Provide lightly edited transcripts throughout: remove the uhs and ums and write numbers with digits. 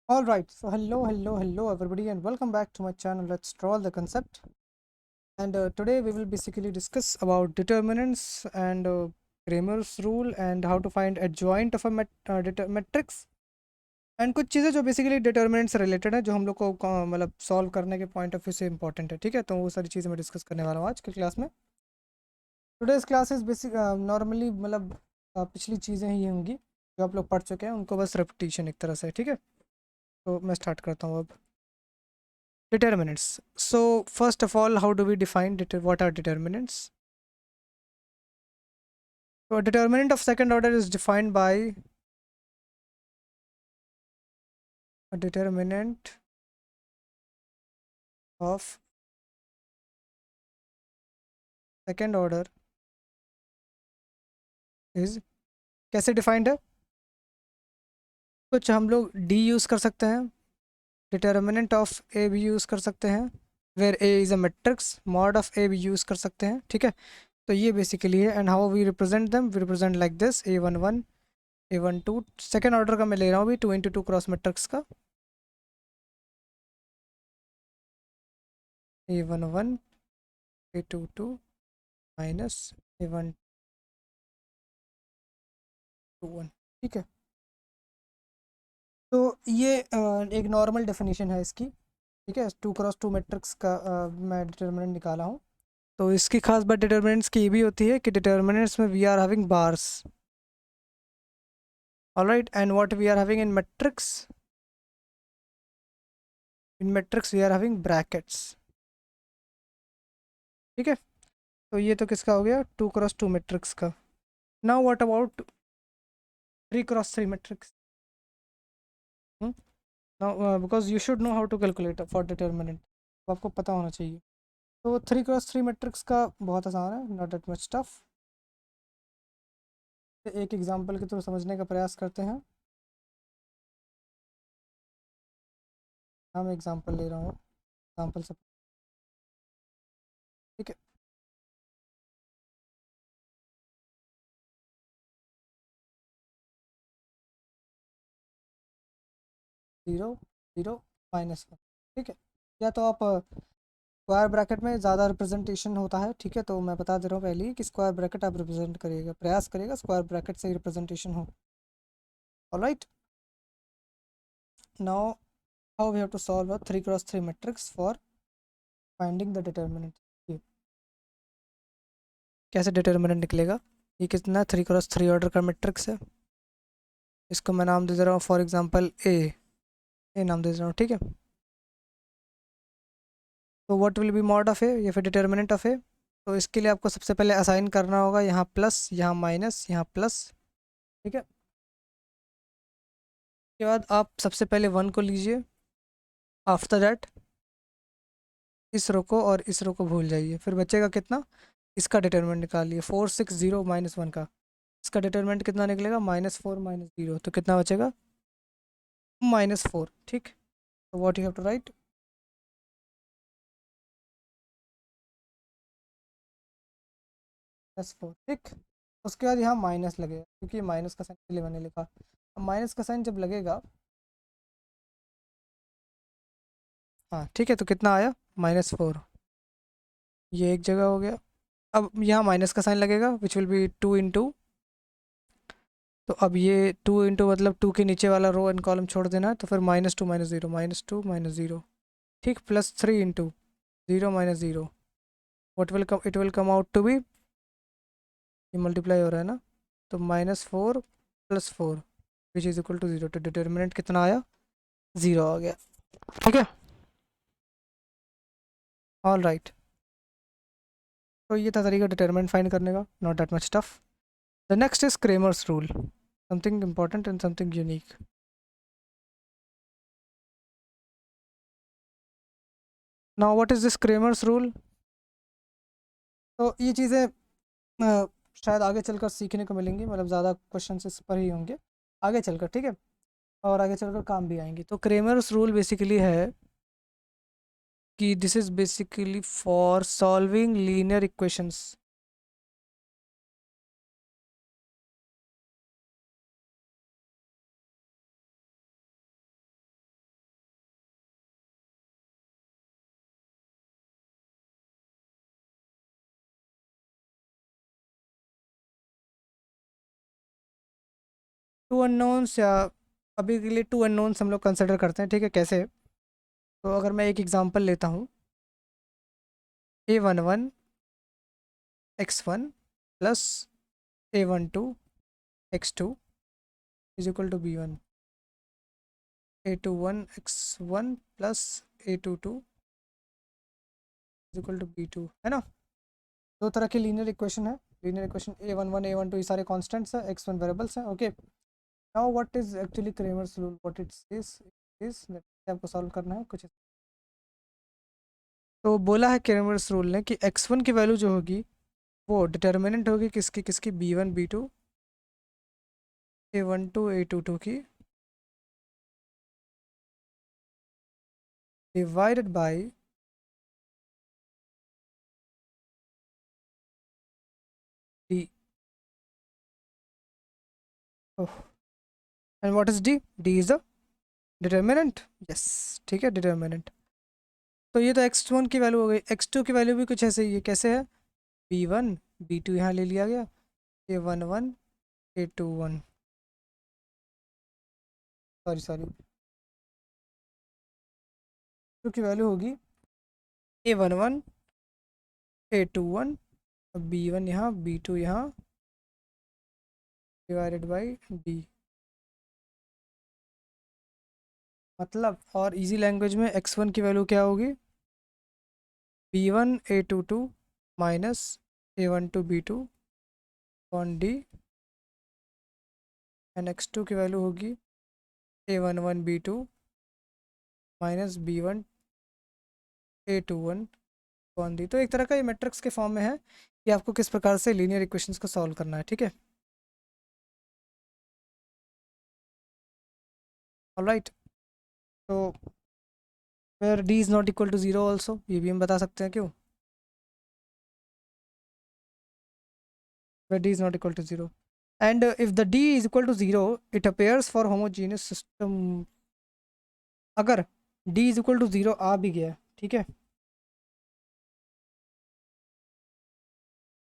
All right, so hello everybody and welcome back to my channel. Let's draw the concept. And today we will basically discuss about determinants and Cramer's rule and how to find adjoint of a matrix and कुछ चीज़ें जो basically determinant से related है जो हम लोग को मतलब सॉल्व करने के पॉइंट ऑफ व्यू से इंपॉर्टेंट है। ठीक है, तो वो सारी चीज़ें मैं डिस्कस करने वाला हूँ आज की क्लास में। टुडेज क्लासेस बेसिक नॉर्मली मतलब पिछली चीज़ें ही होंगी जो आप लोग पढ़ चुके हैं, उनको बस रेपिटेशन एक तरह से। ठीक है, तो मैं स्टार्ट करता हूँ अब। Determinants. So first of all, how do we define what are determinants? So a determinant of second order is defined by a determinant of second order is कैसे डिफाइंड है? कुछ हम लोग डी यूज़ कर सकते हैं, डिटर्मिनेंट ऑफ ए भी use कर सकते हैं, where a is a matrix, mod of a भी यूज़ कर सकते हैं। ठीक है, तो ये बेसिकली है। And how we represent them, we represent like this A11 A12। Second order का मैं ले रहा हूँ भी 2 into 2 क्रॉस मैट्रिक्स का A11 A22 माइनस A12 1। ठीक है, तो ये एक नॉर्मल डेफिनेशन है इसकी। ठीक है, 2 क्रॉस 2 मैट्रिक्स का मैं डिटर्मिनेंट निकाला हूँ। तो इसकी खास बात डिटर्मिनेंट्स की ये भी होती है कि डिटर्मिनेंट्स में we are having bars. Alright, and what we are having in matrix, in matrix we are having brackets. ठीक है, तो ये तो किसका हो गया, 2 क्रॉस 2 मैट्रिक्स का। Now what about 3 cross 3 matrix? Now because you should know how to calculate for determinant, तो आपको पता होना चाहिए। तो 3 क्रॉस 3 मैट्रिक्स का बहुत आसान है, नॉट दैट मच टफ। एक एग्जांपल के थ्रू समझने का प्रयास करते हैं। हाँ, मैं एग्जांपल ले रहा हूँ, एग्जांपल से। ठीक है, 0 0 -1। ठीक है, या तो आप स्क्वायर ब्रैकेट में ज़्यादा रिप्रेजेंटेशन होता है। ठीक है, तो मैं बता दे रहा हूँ पहले ही कि स्क्वायर ब्रैकेट आप रिप्रेजेंट करिएगा, प्रयास करिएगा स्क्वायर ब्रैकेट से ही रिप्रेजेंटेशन हो। Alright, now how we have to solve a 3 cross 3 matrix for finding the determinant. कैसे डिटर्मिनेंट निकलेगा? ये कितना 3 क्रॉस 3 ऑर्डर का मैट्रिक्स है, इसको मैं नाम दे दे रहा हूँ फॉर एग्जांपल ए नाम दे दे रहा हूँ। ठीक है, तो what will be mod of a या फिर डिटर्मिनेंट ऑफ ए? तो इसके लिए आपको सबसे पहले असाइन करना होगा, यहाँ प्लस, यहाँ माइनस, यहाँ प्लस। ठीक है, उसके बाद आप सबसे पहले 1 को लीजिए, आफ्टर दैट इस रो को और इस रो को भूल जाइए, फिर बचेगा कितना, इसका डिटर्मिनेंट निकालिए 4 6 0 -1 का। इसका डिटर्मिनेंट कितना निकलेगा, -4 -0, तो कितना बचेगा, -4। ठीक, तो what you have to write, +4। ठीक, उसके बाद यहाँ माइनस लगेगा क्योंकि माइनस का साइन इसलिए मैंने लिखा। अब माइनस का साइन जब लगेगा, हाँ ठीक है, तो कितना आया, -4। ये एक जगह हो गया। अब यहाँ माइनस का साइन लगेगा विच विल बी 2 × तो अब ये 2 × मतलब 2 के नीचे वाला रो एंड कॉलम छोड़ देना है, तो फिर -2 -0 -2 -0। ठीक, +3 × 0 -0, what will come, it will come out to be, ये मल्टीप्लाई हो रहा है ना, तो -4 + 4 विच इज़ इक्वल टू 0। तो डिटर्मिनेंट कितना आया, 0 आ गया। ठीक है, ऑल राइट, तो ये था तरीका डिटर्मिनेंट फाइंड करने का, not that much tough. The next is Cramer's rule, something important and something unique. Now what is this Cramer's rule? तो ये चीज़ें शायद आगे चलकर सीखने को मिलेंगी, मतलब ज़्यादा क्वेश्चन इस पर ही होंगे आगे चलकर। ठीक है, और आगे चलकर काम भी आएंगी। तो क्रेमर्स रूल बेसिकली है कि this is basically for solving linear equations. Two unknowns, या अभी के लिए टू अननोन्स हम लोग कंसिडर करते हैं, ठीक है। कैसे? तो अगर मैं एक एग्जांपल लेता हूँ, A11 x1 plus A12 x2 is equal to B1, A21 x1 plus A22 is equal to B2, है ना। दो तरह की लीनियर इक्वेशन है। लीनियर इक्वेशन A11 A12 ये सारे कांस्टेंट्स हैं, x1 वेरिएबल्स हैं, okay. Now what is actually Cramer's rule, what it is आपको सॉल्व करना है कुछ। तो बोला है क्रेमर्स रूल ने कि x1 की वैल्यू जो होगी वो डिटर्मिनेंट होगी किसकी किसकी, B1 B2 A12 A22 की, divided by D। And what is D is the determinant, yes, ठीक है, डिटर्मिनेंट। तो ये तो x1 की वैल्यू हो गई। x2 की वैल्यू भी कुछ ऐसे ही है, कैसे है, B1 B2 यहाँ ले लिया गया, A11 A21, सॉरी, टू की वैल्यू होगी A11 A21, B1 यहाँ B2 यहाँ, डिवाइडेड बाई D। मतलब और इजी लैंग्वेज में x1 की वैल्यू क्या होगी, B1 A22 minus A12 B2 on D, and x2 की वैल्यू होगी A11 B2 minus B1 A21 on D। तो एक तरह का ये मैट्रिक्स के फॉर्म में है कि आपको किस प्रकार से लीनियर इक्वेशंस को सॉल्व करना है, ठीक है। ऑलराइट, तो where D is not equal to zero also, ये भी हम बता सकते हैं क्यों, where D is not equal to 0, and if the D is equal to 0 it appears for homogeneous system। अगर D is equal to 0 आ भी गया, ठीक है,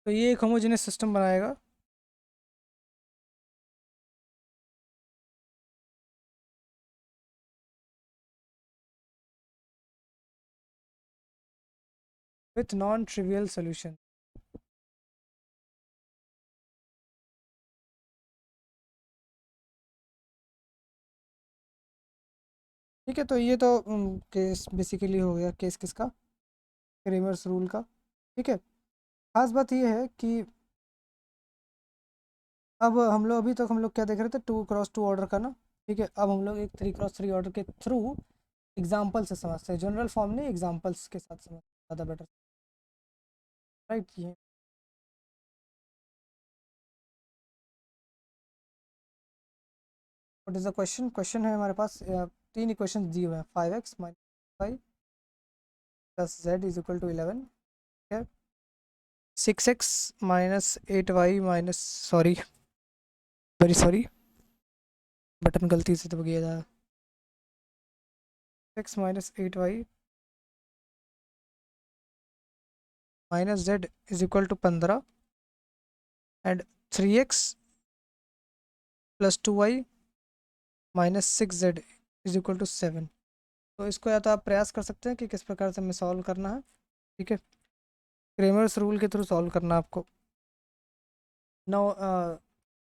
तो ये एक होमोजेनियस सिस्टम बनाएगा विथ नॉन ट्रिवियल सोल्यूशन। ठीक है, तो ये तो केस बेसिकली हो गया, केस किसका, क्रेमर्स रूल का, ठीक है। खास बात ये है कि अब हम लोग अभी तक हम लोग क्या देख रहे थे, 2x2 ऑर्डर का ना, ठीक है। अब हम लोग एक 3x3 ऑर्डर के थ्रू एग्जाम्पल से समझते हैं, जनरल फॉर्म नहीं, एग्जाम्पल्स के साथ समझ ज़्यादा बेटर, राइट। ये what is the question, question है हमारे पास तीन इक्वेशन दिए हुए हैं, 5x minus 5 plus z is equal to 11, ठीक है, 6x minus 8y minus, sorry very sorry, button गलती से दब गया था, x minus 8y minus z is equal to 15 and 3x plus 2y minus 6z is equal to 7। तो इसको या तो आप प्रयास कर सकते हैं कि किस प्रकार से हमें सॉल्व करना है, ठीक है। क्रेमर्स रूल के थ्रू सॉल्व करना है आपको। Now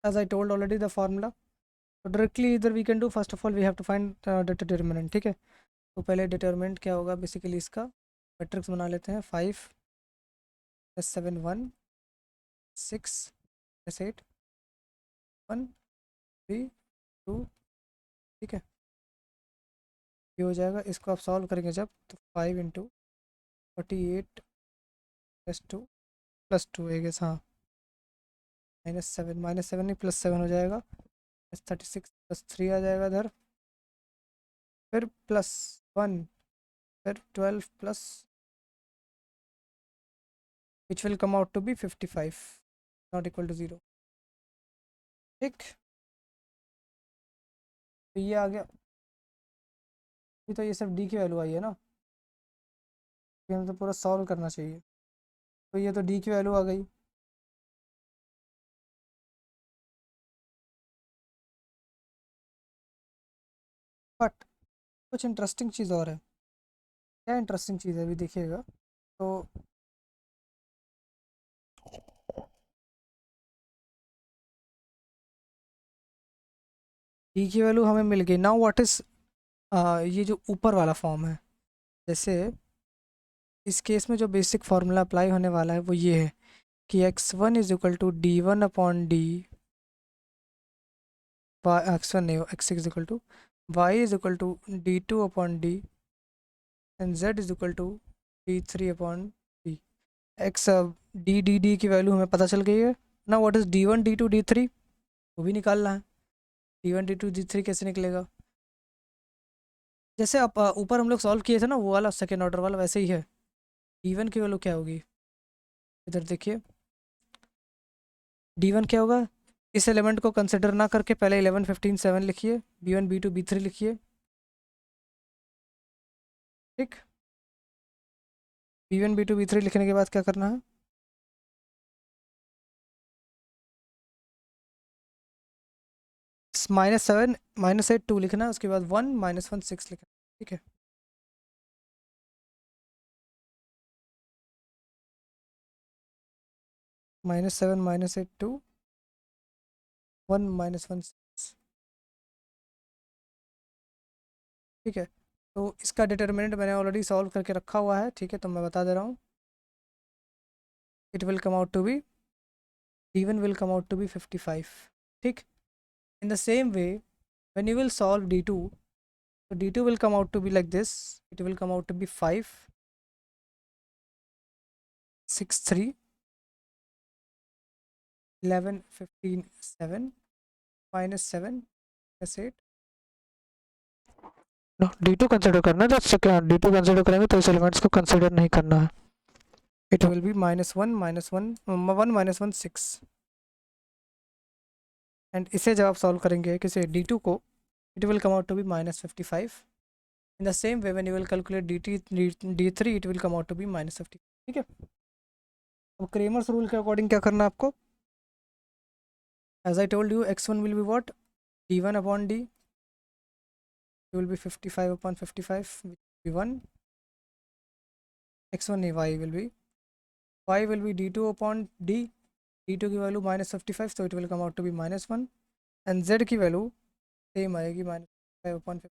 as I told already the formula, तो डायरेक्टली इधर we can do, first of all we have to find determinant, ठीक है। तो पहले डिटर्मिनेंट क्या होगा, बेसिकली इसका मैट्रिक्स बना लेते हैं, 5 प्लस 7 1, 6 प्लस 8 1 3 2, ठीक है। ये हो जाएगा, इसको आप सॉल्व करेंगे जब, तो 5 इंटू 48 प्लस टू है गेस, हाँ, माइनस सेवन नहीं प्लस 7 हो जाएगा, प्लस 36 प्लस 3 आ जाएगा इधर, फिर प्लस 1, फिर 12 plus, which will come out to be 55 not equal to 0, ठीक। तो ये आ गया, ये तो ये सब डी की वैल्यू आई है ना, ये हमें तो पूरा सॉल्व करना चाहिए। तो ये तो डी की वैल्यू आ गई, बट कुछ इंटरेस्टिंग चीज़ और है। क्या इंटरेस्टिंग चीज़ है अभी देखिएगा। तो डी की वैल्यू हमें मिल गई। नाउ व्हाट इज़ ये जो ऊपर वाला फॉर्म है, जैसे इस केस में जो बेसिक फार्मूला अप्लाई होने वाला है वो ये है कि x1 is equal to D one upon D, x1 नहीं, x6 is equal to y is equal to D two upon D and z is equal to D three upon D. X D D D की value हमें पता चल गई है ना। What is D one D two D three, वो भी निकालना है। D one D two D three कैसे निकलेगा? जैसे आप ऊपर हम लोग सॉल्व किए थे ना वो वाला सेकेंड ऑर्डर वाला, वैसे ही है। डी वन की वैल्यू क्या होगी, इधर देखिए। डी वन क्या होगा, इस एलिमेंट को कंसिडर ना करके पहले 11 15 7 लिखिए, B one B two B three लिखिए, ठीक। B one B two B three लिखने के बाद क्या करना है, -7 -8 2 लिखना है, उसके बाद 1 -1 6 लिखना है, ठीक है। -7 -8 2 1 -1 6, ठीक है। तो इसका डिटर्मिनेंट मैंने ऑलरेडी सॉल्व करके रखा हुआ है, ठीक है, तो मैं बता दे रहा हूँ। It will come out to be, d1 will come out to be 55, ठीक। In the same way, when you will solve d2, so d2 will come out to be like this. It will come out to be 5 6 3 11 15 7 -7 +8। No, d2 consider करना है, that's क्या d2 consider करेंगे तो इस elements को consider नहीं करना है। It will B -1 -1 6। एंड इसे जब आप सॉल्व करेंगे किसे, d2 को, it will come out to be -55। In the same way, when you will calculate d3, it will come out to be -50, ठीक है। अब क्रेमर्स रूल के अकॉर्डिंग क्या करना है आपको, as I told you, x1 will be what, d1 upon d, it will be 55 upon 55, which will be 1, x1 नहीं, y will be d2 upon d, d2 की value -55, so it will come out to be -1, and z की value same आएगी -5 upon 50,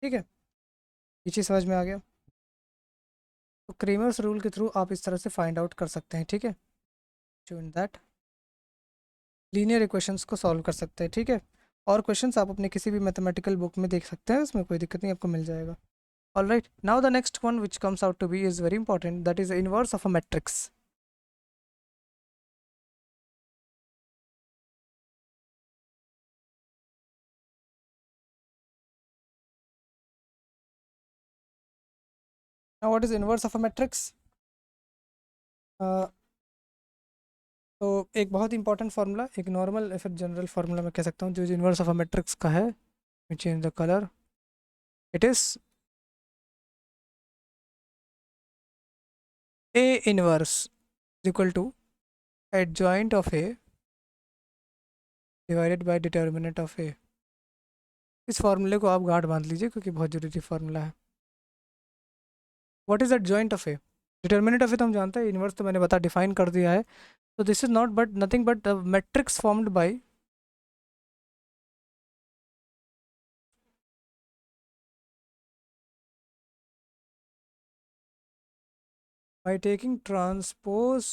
ठीक है। ये चीज़ समझ में आ गया। तो क्रेमर्स रूल के थ्रू आप इस तरह से फाइंड आउट कर सकते हैं, ठीक है। इन दैट लीनियर इक्वेशंस को सॉल्व कर सकते हैं, ठीक है। और क्वेश्चंस आप अपने किसी भी मैथमेटिकल बुक में देख सकते हैं, उसमें कोई दिक्कत नहीं, आपको मिल जाएगा। All right, now the next one which comes out to be is very important, that is inverse of a matrix. Now what is inverse of a matrix. तो एक बहुत इंपॉर्टेंट फार्मूला, एक नॉर्मल या फिर जनरल फार्मूला मैं कह सकता हूँ जो इनवर्स ऑफ अ मैट्रिक्स का है, change the colour, it is a inverse equal to adjoint of a divided by determinant of a. इस फार्मूले को आप गांठ बांध लीजिए क्योंकि बहुत जरूरी फार्मूला है। What is adjoint of a, determinant of a तो हम जानते हैं, इनवर्स तो मैंने बता डिफाइन कर दिया है। तो this is not but nothing but matrix formed by taking transpose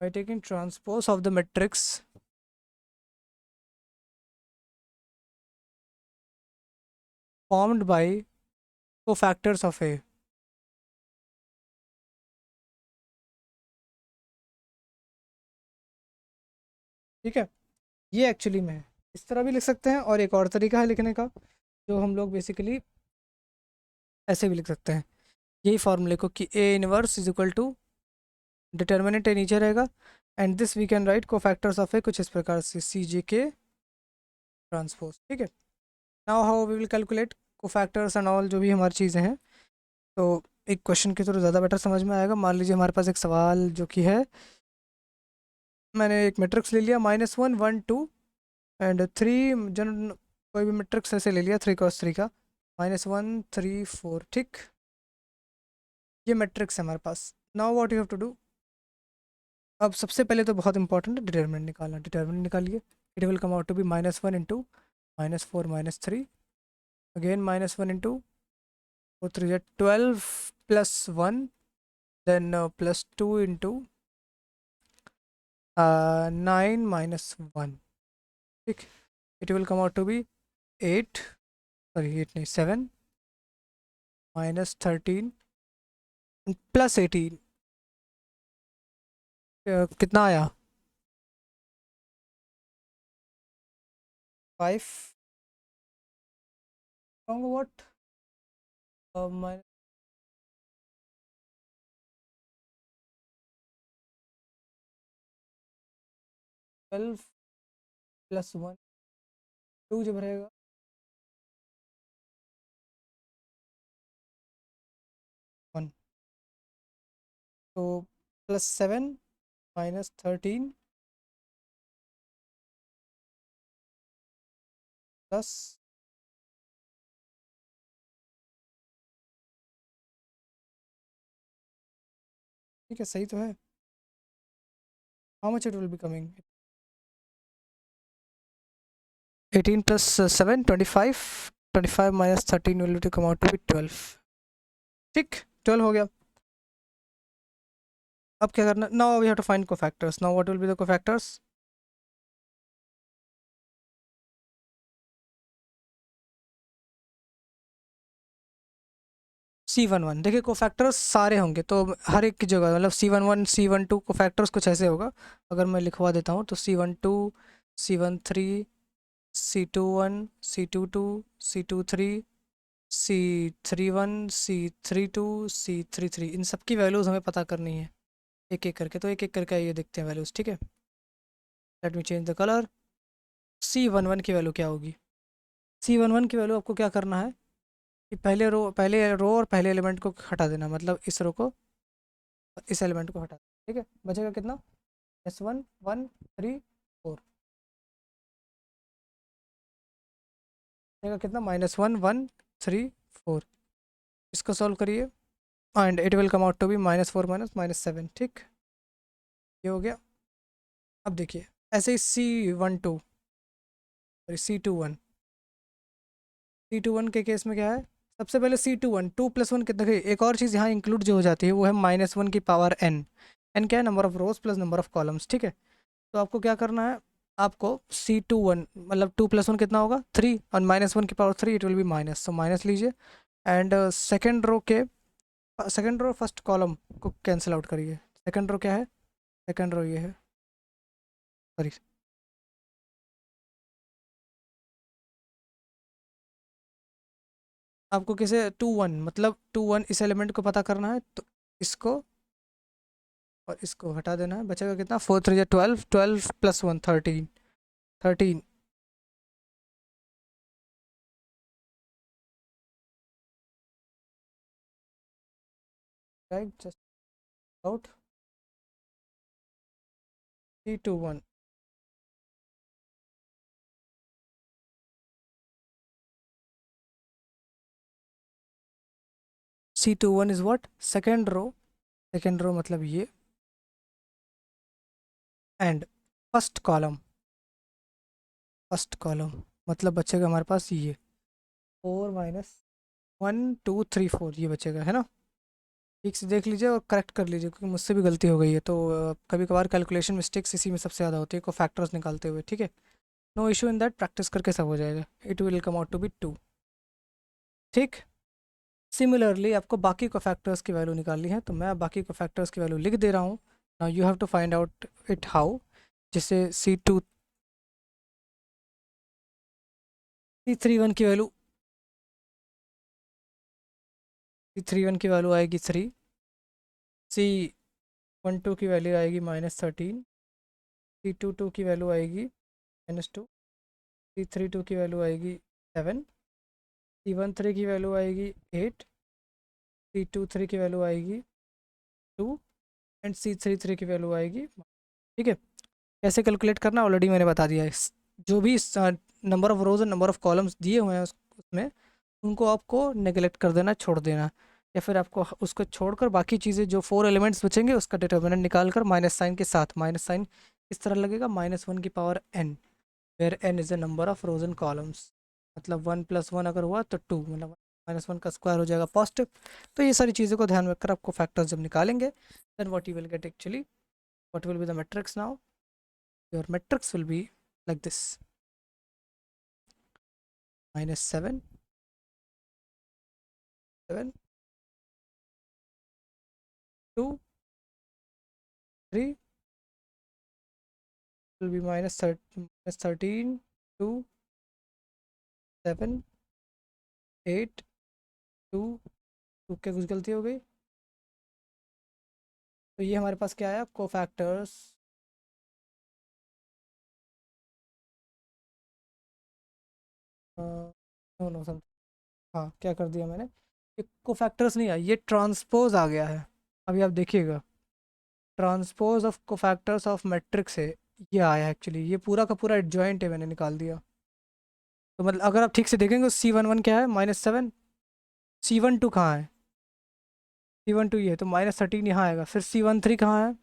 by taking transpose of the matrix formed by cofactors of A। ठीक है, ये एक्चुअली में है, इस तरह भी लिख सकते हैं, और एक और तरीका है लिखने का जो हम लोग बेसिकली ऐसे भी लिख सकते हैं यही फॉर्मूले को, कि a inverse is equal to determinant a नीचे रहेगा, and this we can write cofactors of a कुछ इस प्रकार से सी जे के ट्रांसपोज, ठीक है। Now how we will calculate cofactors and all जो भी हमारी चीज़ें हैं। तो एक क्वेश्चन के थ्रू ज़्यादा बेटर समझ में आएगा। मान लीजिए हमारे पास एक सवाल जो कि है मैंने एक मैट्रिक्स ले लिया -1 1 2 एंड 3, जन कोई भी मैट्रिक्स ऐसे ले लिया 3 क्रॉस 3 का, -1 3 4, ठीक। ये मैट्रिक्स है हमारे पास। Now what you have to do, अब सबसे पहले तो बहुत इंपॉर्टेंट है डिटर्मिनेंट निकालना। डिटर्मिनेंट निकालिए। It will come out to be -1 × -4 -3, again -1 × 4 3 12 +1, then +2 × 9 - 1, ठीक। It will come out to be 8, sorry 8 नहीं 7 -13 +18, कितना आया 5 व्हाट -12 +1 2 जब रहेगा, वन, तो +7 -13 प्लस, ठीक है सही तो है। How much it will be coming, 18 + 7 25, 25 -13 will come out to be 12, ठीक। 12 हो गया। अब क्या करना, now we have to find cofactors. Now what will be the cofactors, C11। देखिए कोफैक्टर्स सारे होंगे तो हर एक की जगह, मतलब C11 C12 कोफैक्टर्स कुछ ऐसे होगा। अगर मैं लिखवा देता हूँ तो C12 C13 C21 C22 C23 C31 C32 C33, इन सब की वैल्यूज़ हमें पता करनी है एक एक करके। तो एक एक करके ये देखते हैं वैल्यूज़, ठीक है। Let me change the colour. C11 की वैल्यू क्या होगी, C11 की वैल्यू आपको क्या करना है कि पहले रो और पहले एलिमेंट को हटा देना, मतलब इस रो को इस एलिमेंट को हटा देना, ठीक है। बचेगा कितना, S1 1 3 4, बचेगा कितना -1 1 3 4। इसको सॉल्व करिए and it will come out to be -4 -7, ठीक। ये हो गया। अब देखिए ऐसे ही C21 के केस में क्या है, सबसे पहले C21 2 + 1 कितना, देखिए एक और चीज़ यहाँ इंक्लूड जो हो जाती है वो है -1 की पावर n। n क्या है, number of rose plus number of columns, ठीक है। तो आपको क्या करना है, आपको C21 मतलब 2 + 1 कितना होगा 3, और -1 की power 3 it will be minus, तो माइनस लीजिए। And second row first column को कैंसिल आउट करिए। सेकेंड रो क्या है, सेकेंड रो ये है, सॉरी आपको किसे 2 1 मतलब 2 1 इस एलिमेंट को पता करना है, तो इसको और इसको हटा देना है। बचेगा कितना 4 3 12, 12 + 1 13, 13, right, just out C21। C21 is what, second row, second row मतलब ये, एंड फर्स्ट कॉलम मतलब बचेगा हमारे पास ये 4 - 1 2 3 4, ये बचेगा है ना। ठीक से देख लीजिए और करेक्ट कर लीजिए क्योंकि मुझसे भी गलती हो गई है, तो कभी कभार कैलकुलेशन मिस्टेक्स इसी में सबसे ज़्यादा होती है को फैक्टर्स निकालते हुए, ठीक है। No issue in that, practice करके सब हो जाएगा। It will come out to be 2, ठीक। सिमिलरली आपको बाकी को फैक्टर्स की वैल्यू निकालनी है, तो मैं बाकी को फैक्टर्स की वैल्यू लिख दे रहा हूँ। Now you have to find out it how, जिससे C31 की वैल्यू, C31 की वैल्यू आएगी 3, C12 की वैल्यू आएगी -13, C22 की वैल्यू आएगी -2, C32 की वैल्यू आएगी 7, C13 की वैल्यू आएगी 8, C23 की वैल्यू आएगी 2 एंड C33 की वैल्यू आएगी, ठीक है। कैसे कैलकुलेट करना ऑलरेडी मैंने बता दिया है। जो भी नंबर ऑफ रोज और नंबर ऑफ कॉलम्स दिए हुए हैं उसमें, उनको आपको नेगलेक्ट कर देना, छोड़ देना, या फिर आपको उसको छोड़कर बाकी चीज़ें जो 4 एलिमेंट्स बचेंगे उसका डिटर्मिनेंट निकाल कर माइनस साइन के साथ, माइनस साइन इस तरह लगेगा, -1 की power n, where n is a number of rows and columns. मतलब 1 + 1 अगर हुआ तो 2, मतलब -1 का स्क्वायर हो जाएगा पॉजिटिव। तो ये सारी चीज़ों को ध्यान में रखकर आपको फैक्टर्स जब निकालेंगे, then what you will get actually, what will be the matrix now, your matrix will be like this: -7, 7, 2, 3 will be -13, 2, 7, 8, 2, 2 के कुछ गलती हो गई। तो ये हमारे पास क्या आया, कोफैक्टर्स, नो नो सम, हाँ क्या कर दिया मैंने, ये कोफैक्टर्स नहीं आया, ये ट्रांसपोज आ गया है। अभी आप देखिएगा, transpose of cofactors of matrix है, ये आया एक्चुअली, ये पूरा का पूरा एडजॉइंट है, मैंने निकाल दिया। तो मतलब अगर आप ठीक से देखेंगे, C11 क्या है, -7, C12 कहाँ है, C12 ये है, तो -13 यहाँ आएगा, फिर C13 कहाँ है,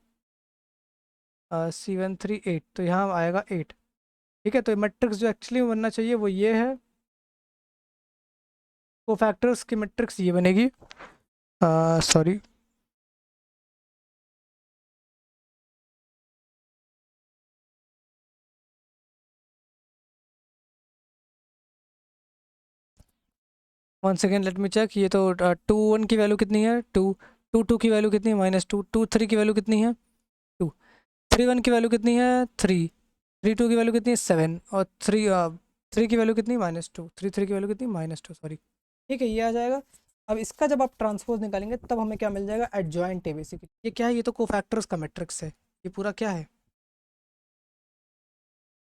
C13 8, तो यहाँ आएगा 8। ठीक है, तो मैट्रिक्स जो एक्चुअली बनना चाहिए वो ये है, कोफैक्टर्स की मैट्रिक्स ये बनेगी, sorry, one second let me check, ये तो 2 1 की वैल्यू कितनी है, 2, 2 2 की वैल्यू कितनी है, -2, 2 3 की वैल्यू कितनी है, 2, 3 1 की वैल्यू कितनी है, 3, 3 2 की वैल्यू कितनी है, 7, और 3 3 की वैल्यू कितनी, -2, 3 3 की वैल्यू कितनी, -2, सॉरी। ठीक है, ये आ जाएगा। अब इसका जब आप ट्रांसपोज निकालेंगे तब हमें क्या मिल जाएगा, एडजॉइंट है बेसिकली। ये क्या है, ये तो कोफैक्टर्स का मैट्रिक्स है, ये पूरा क्या है,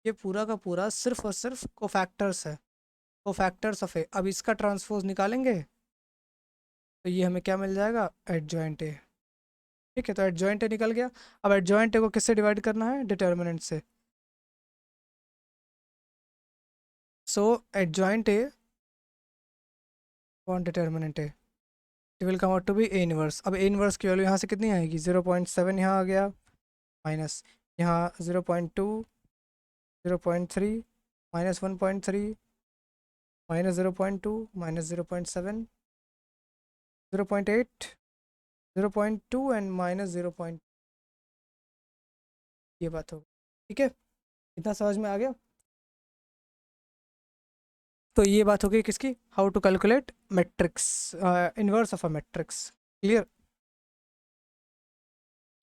ये पूरा का पूरा सिर्फ और सिर्फ कोफैक्टर्स है, कोफैक्टर्स ऑफ ए। अब इसका ट्रांसपोज निकालेंगे तो ये हमें क्या मिल जाएगा, एडजॉइंट ए। ठीक है, तो एडजॉइंट ए निकल गया। अब एडजॉइंट ए को किससे डिवाइड करना है, डिटर्मिनेंट से। So adjoint a upon determinant a, it will come out to be a inverse. अब ए इनवर्स की वैल्यू यहाँ से कितनी आएगी, 0.7 यहाँ आ गया, माइनस यहाँ 0.2, 0.3, -1.3, -0.2, -0.7, 0.8, 0.2 एंड -0. ये बात होगी। ठीक है, इतना समझ में आ गया। तो ये बात हो गई किसकी, how to calculate matrix, inverse of a matrix. Clear.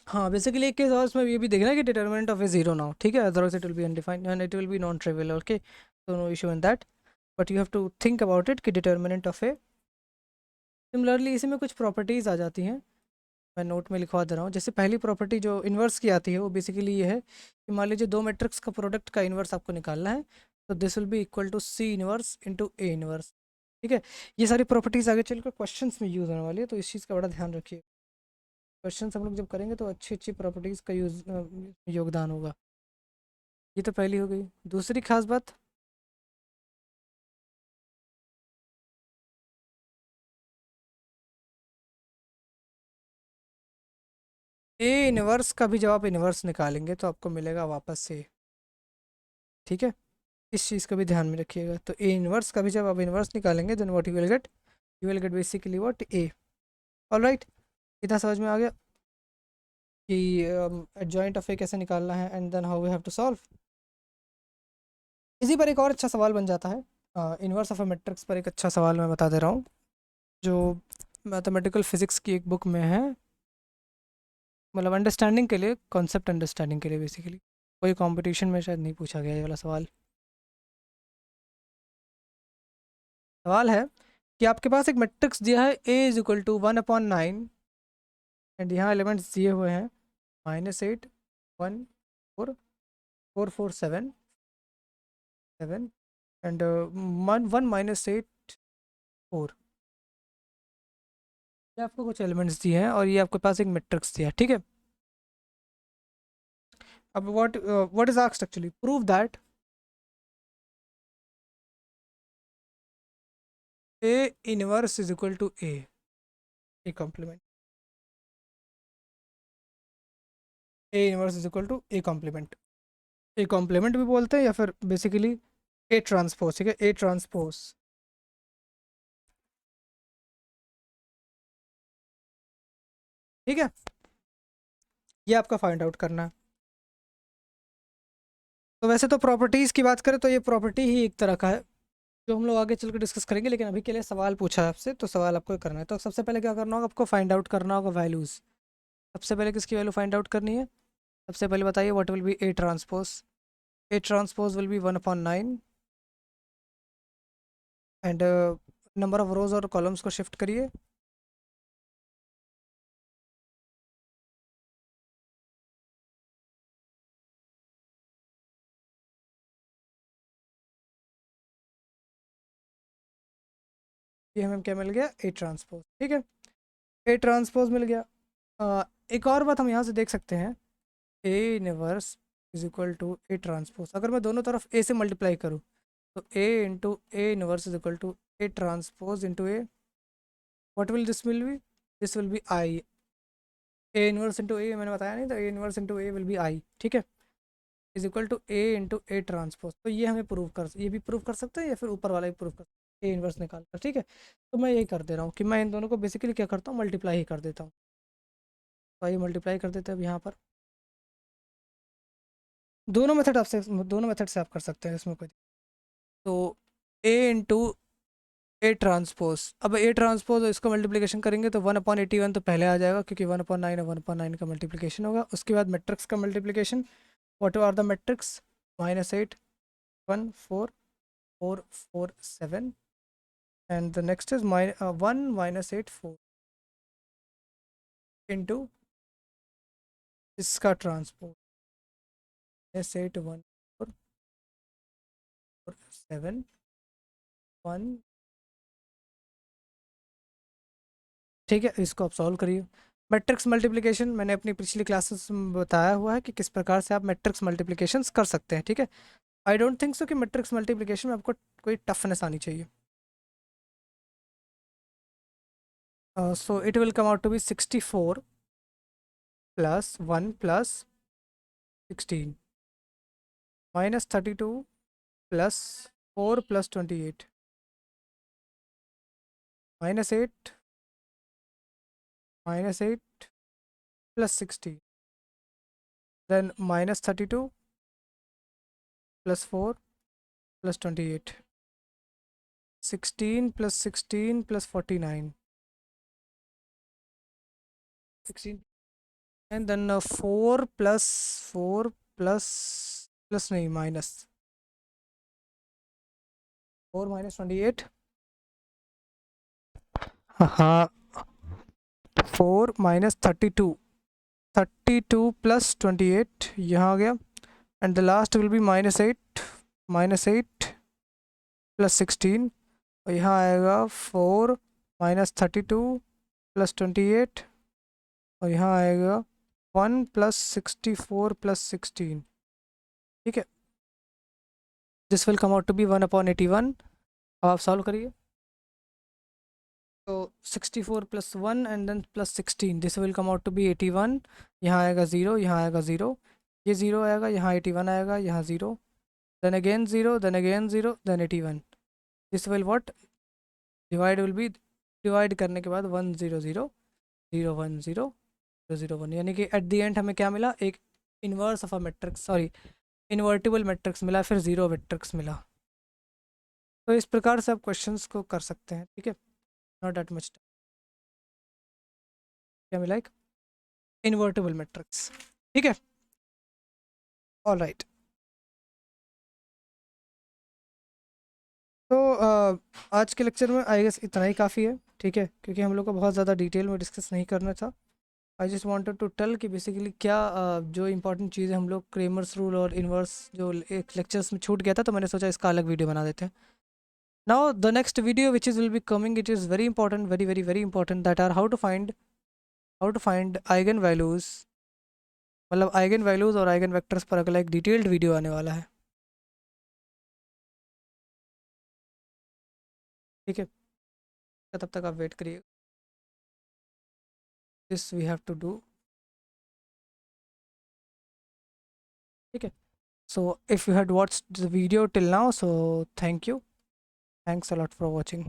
हाँ बेसिकली एक केस और इसमें ये भी देखना कि डिटर्मिनेंट ऑफ ए जीरो ना हो, ठीक है, otherwise it will B undefined and it will B non trivial, okay, so no issue in that, but you have to think about it कि डिटर्मिनेंट ऑफ ए। सिमिलरली इसी में कुछ properties आ जाती हैं, मैं नोट में लिखवा दे रहा हूँ। जैसे पहली प्रॉपर्टी जो इन्वर्स की आती है वो बेसिकली ये है कि मान लीजिए दो मैट्रिक्स का प्रोडक्ट का इन्वर्स आपको निकालना है, तो this will be equal to C inverse into A inverse. ठीक है, ये सारी प्रॉपर्टीज़ आगे चलकर क्वेश्चंस में यूज़ होने वाली है, तो इस चीज़ का बड़ा ध्यान रखिए। क्वेश्चंस हम लोग जब करेंगे तो अच्छी अच्छी प्रॉपर्टीज़ का योगदान होगा। ये तो पहली हो गई। दूसरी खास बात, ए इन्वर्स का भी जब आप इन्वर्स निकालेंगे तो आपको मिलेगा वापस से, ठीक है, इस चीज़ का भी ध्यान में रखिएगा। तो ए इन्वर्स का भी जब आप इन्वर्स निकालेंगे then what you will get basically what, A. Alright, इतना समझ में आ गया कि एडजॉइंट ऑफ ए कैसे निकालना है and then how we have to solve. इसी पर एक और अच्छा सवाल बन जाता है, इन्वर्स ऑफ अ मैट्रिक्स पर एक अच्छा सवाल मैं बता दे रहा हूँ, जो मैथमेटिकल फिजिक्स की एक बुक में है, मतलब अंडरस्टैंडिंग के लिए, कॉन्सेप्ट अंडरस्टैंडिंग के लिए बेसिकली। कोई कंपटीशन में शायद नहीं पूछा गया ये वाला सवाल। सवाल है कि आपके पास एक मैट्रिक्स दिया है A = 1/9 एंड यहाँ एलिमेंट्स दिए हुए हैं -8, 1, 4, 4 4 7 7 एंड 1 -8 4। ये आपको कुछ एलिमेंट्स दिए हैं और ये आपके पास एक मैट्रिक्स दिया है, ठीक है। अब what is asked actually? Prove that A inverse is equal to A complement. A inverse is equal to A complement. A complement भी बोलते हैं या फिर बेसिकली A ट्रांसपोज, ठीक है, A ट्रांसपोज, ठीक है, ये आपका फाइंड आउट करना है। तो वैसे तो प्रॉपर्टीज़ की बात करें तो ये प्रॉपर्टी ही एक तरह का है जो हम लोग आगे चल कर डिस्कस करेंगे, लेकिन अभी के लिए सवाल पूछा है आपसे तो सवाल आपको करना है। तो सबसे पहले क्या करना होगा, आपको फाइंड आउट करना होगा वैल्यूज़। सबसे पहले किसकी वैल्यू फाइंड आउट करनी है? सबसे पहले बताइए what will B A transpose. A transpose will be 1/9 and number of रोज और कॉलम्स को शिफ्ट करिए। ये हमें क्या मिल गया? ए ट्रांसपोज, ठीक है, ए ट्रांसपोज मिल गया। एक और बात हम यहाँ से देख सकते हैं, a inverse is equal to a transpose. अगर मैं दोनों तरफ ए से मल्टीप्लाई करूँ तो a into a inverse is equal to a transpose into a, what will this will be? This will be I. A inverse into a मैंने बताया नहीं, तो a inverse into a will be I, ठीक है, is equal to a into a transpose. तो ये हमें ये भी प्रूव कर सकते हैं या फिर ऊपर वाला भी प्रूव कर सकते हैं, ए इनवर्स निकाल कर, ठीक है। तो मैं यही कर दे रहा हूँ कि मैं इन दोनों को बेसिकली क्या करता हूँ, मल्टीप्लाई ही कर देता हूँ। तो आइए मल्टीप्लाई कर देते हैं अब यहाँ पर। दोनों मेथड से आप कर सकते हैं, इसमें कोई। तो ए इंटू ए ट्रांसपोज, अब ए ट्रांसपोज इसको मल्टीप्लिकेशन करेंगे तो 1/81 तो पहले आ जाएगा क्योंकि 1/9 और 1/9 का मल्टीप्लिकेशन होगा। उसके बाद मैट्रिक्स का multiplication, what are the matrix? -8 1 4 4 4 7 and the next is 1 -8 4 into इसका ट्रांसपोज -8 1 4 4 7 1, ठीक है। इसको आप सॉल्व करिए। मैट्रिक्स मल्टीप्लिकेशन मैंने अपनी पिछली क्लासेस में बताया हुआ है कि किस प्रकार से आप मैट्रिक्स मल्टीप्लिकेशंस कर सकते हैं, ठीक है। आई डोंट थिंक सो कि मैट्रिक्स मल्टीप्लिकेशन में आपको कोई टफनेस आनी चाहिए। So it will come out to be 64 plus 1 plus 16 minus 32 plus 4 plus 28 -8 -8 plus 60, then -32 plus 4 plus 28, 16 plus 16 plus 49, 16, and then 4 plus 4 plus नहीं minus 4 minus 28, हाँ 4 minus 32 plus 28 यहाँ आ गया, and the last will be -8 plus 16 और यहाँ आएगा 4 minus 32 plus 28 और यहाँ आएगा 1 plus 64 plus 16, ठीक है। This will come out to be 1/81। अब आप सॉल्व करिए। तो 64 plus 1 and then plus 16, this will come out to be 81। यहाँ आएगा 0, यहाँ आएगा 0, ये 0 आएगा, यहाँ 81 आएगा, यहाँ 0, then again 0, then again 0, then 81। This will what? Divide will be, divide करने के बाद 1 0 0 0 1 0 0 1, यानी कि एट द एंड हमें क्या मिला? एक inverse of a matrix, sorry invertible matrix मिला, फिर 0 मैट्रिक्स मिला। तो इस प्रकार से आप क्वेश्चंस को कर सकते हैं, ठीक है, नॉट दैट मच। क्या मिला? एक इन्वर्टिबल मैट्रिक्स, ठीक है, ऑल राइट। तो आज के लेक्चर में आई गेस इतना ही काफ़ी है, ठीक है, क्योंकि हम लोग को बहुत ज़्यादा डिटेल में डिस्कस नहीं करना था। I just wanted to tell कि बेसिकली क्या जो इंपॉर्टेंट चीज़ें हम लोग क्रेमर्स रूल और इन्वर्स जो एक लेक्चर्स में छूट गया था, तो मैंने सोचा इसका अलग वीडियो बना देते हैं। Now the next video which is will be coming, it is very important, very very very important, that are how to find eigen values मतलब आइगन वैल्यूज़ और आइगन वेक्टर्स पर अगला एक डिटेल्ड वीडियो आने वाला है, ठीक है। तो तब तक आप वेट करिए, this we have to do, ठीक है। So if you had watched the video till now, so thank you, thanks a lot for watching.